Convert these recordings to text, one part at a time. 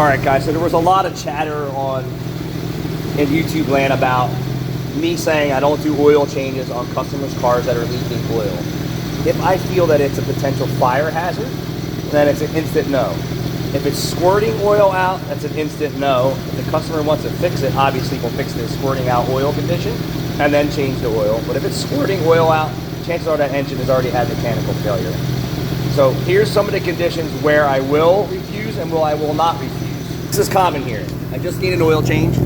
All right, guys, so there was a lot of chatter in YouTube land about me saying I don't do oil changes on customers' cars that are leaking oil. If I feel that it's a potential fire hazard, then it's an instant no. If it's squirting oil out, that's an instant no. If the customer wants to fix it, obviously we'll fix the squirting out oil condition and then change the oil. But if it's squirting oil out, chances are that engine has already had mechanical failure. So here's some of the conditions where I will refuse and I will not refuse. This is common here. I just need an oil change.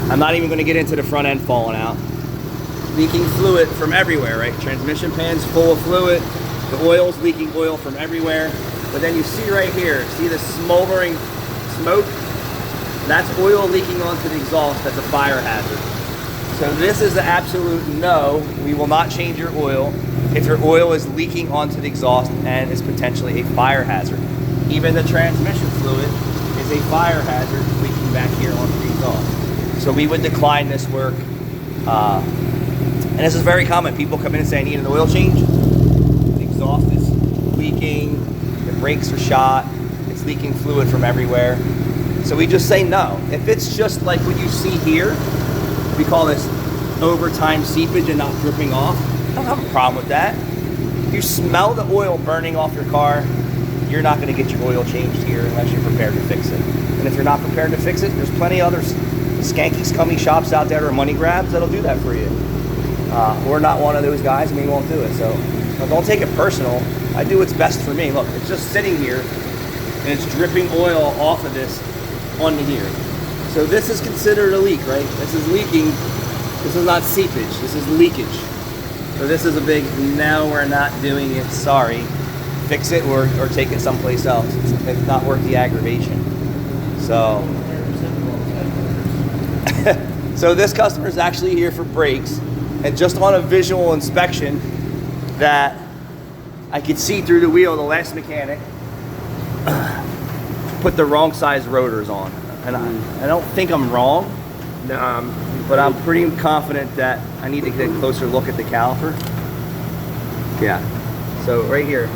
I'm not even going to get into the front end falling out. Leaking fluid from everywhere, right? Transmission pan's full of fluid. The oil's leaking oil from everywhere. But then you see right here, see the smoldering smoke? That's oil leaking onto the exhaust. That's a fire hazard. So this is the absolute no. We will not change your oil if your oil is leaking onto the exhaust and is potentially a fire hazard. Even the transmission fluid is a fire hazard leaking back here onto the exhaust. So we would decline this work. And this is very common. People come in and say, I need an oil change. The exhaust is leaking, the brakes are shot, it's leaking fluid from everywhere. So we just say no. If it's just like what you see here, we call this overtime seepage and not dripping off, I don't have a problem with that. If you smell the oil burning off your car, you're not going to get your oil changed here unless you're prepared to fix it. And if you're not prepared to fix it, there's plenty of other skanky, scummy shops out there that are money grabs that'll do that for you. We're not one of those guys, and we won't do it. So don't take it personal. I do what's best for me. Look, it's just sitting here, and it's dripping oil off of this onto here. So this is considered a leak, right? This is leaking. This is not seepage. This is leakage. So this is a big, no, we're not doing it. Sorry. Fix it or take it someplace else. It's not worth the aggravation. So, so this customer is actually here for brakes, and just on a visual inspection that I could see through the wheel, the last mechanic put the wrong size rotors on. And I don't think I'm wrong, but I'm pretty confident that I need to get a closer look at the caliper. Yeah, so right here,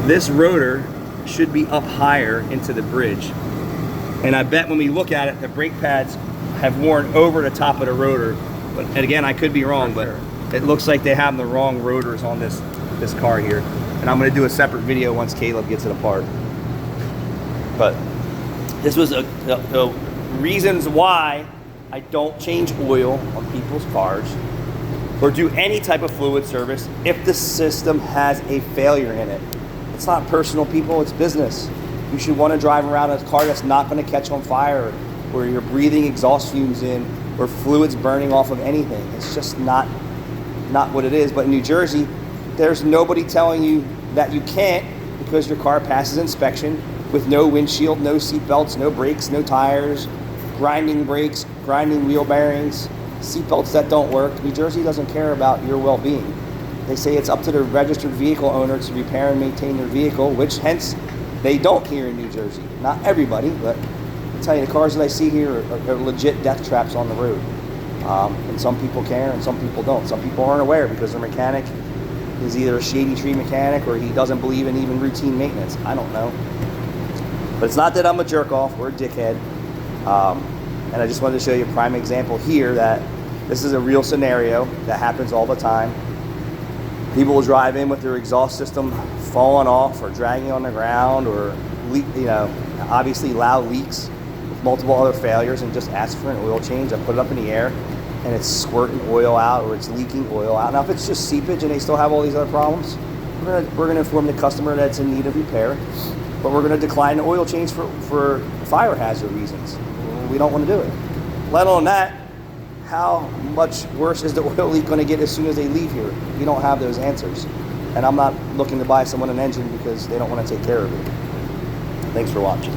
this rotor should be up higher into the bridge. And I bet when we look at it, the brake pads have worn over the top of the rotor. But, and again, I could be wrong, but it looks like they have the wrong rotors on this car here. And I'm gonna do a separate video once Caleb gets it apart. But this was the reasons why I don't change oil on people's cars or do any type of fluid service if the system has a failure in it. It's not personal, people, it's business. You should want to drive around a car that's not going to catch on fire, where you're breathing exhaust fumes in, or fluids burning off of anything. It's just not what it is. But in New Jersey, there's nobody telling you that you can't, because your car passes inspection with no windshield, no seat belts, no brakes, no tires, grinding brakes, grinding wheel bearings, seat belts that don't work. New Jersey doesn't care about your well-being. They say it's up to the registered vehicle owner to repair and maintain their vehicle, which hence they don't here in New Jersey. Not everybody, but I tell you, the cars that I see here are legit death traps on the road. And some people care and some people don't. Some people aren't aware because their mechanic is either a shady tree mechanic or he doesn't believe in even routine maintenance. I don't know. But it's not that I'm a jerk off or a dickhead. And I just wanted to show you a prime example here that this is a real scenario that happens all the time. People will drive in with their exhaust system falling off or dragging on the ground or leak, obviously loud leaks with multiple other failures, and just ask for an oil change. I put it up in the air and it's squirting oil out or it's leaking oil out. Now if it's just seepage and they still have all these other problems, we're gonna inform the customer that it's in need of repair, but we're gonna decline the oil change for fire hazard reasons. We don't want to do it. Let alone that, how much worse is the oil leak going to get as soon as they leave here? We don't have those answers. And I'm not looking to buy someone an engine because they don't want to take care of it. Thanks for watching.